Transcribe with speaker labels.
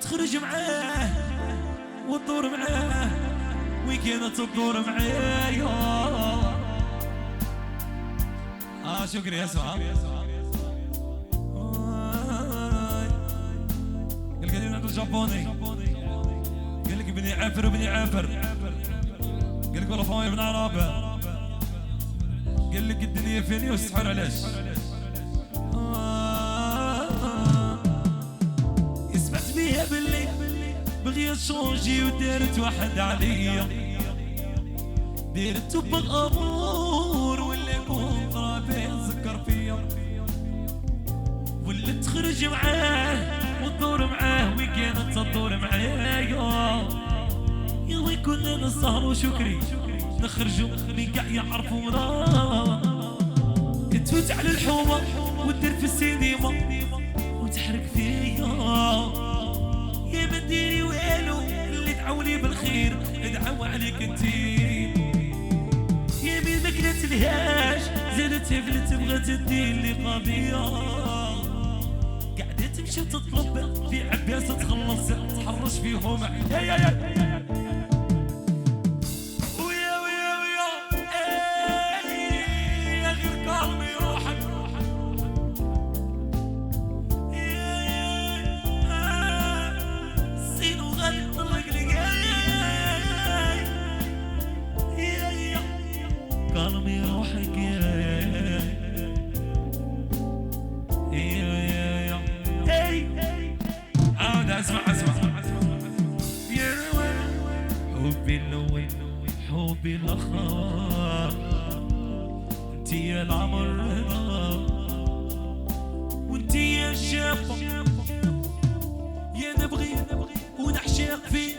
Speaker 1: تخرج معاه وتدور معاه وين كانت تدور معايا. شكرا يا سعاد. قال لي ناكل جابوني، قال لك بني عافر وبني عافر، قال لك والله فاهم من عرابه، قال لك الدنيا فيني والسحر علاش. سمعت بيها باللي بغيت شونجي ودارت واحد عليا، ديرتو بالامور ولا كون طرابي نذكر فيا، ولا تخرج معاه وتدور معاه وين كانت تدور معايا. يا وين كنا نسهر وشكري نخرجوا من كاع يعرفونا، تفوت على الحومه ودير في السينما وتحرق فيا. يا ما ديري والو اللي تعاوني بالخير ادعوا عليك انتي، يا مين ما كلتلهاش زادت فلت بغات تدير لي قضيه، قاعده تمشي وتطلب في عباس تخلص تحرش فيهم. كلمي روحك يا عاود اسمع يا حبي الاول حبي الاخر، انتي يا العمر وانتي يا الشابه، يا نبغي ونعشق فيك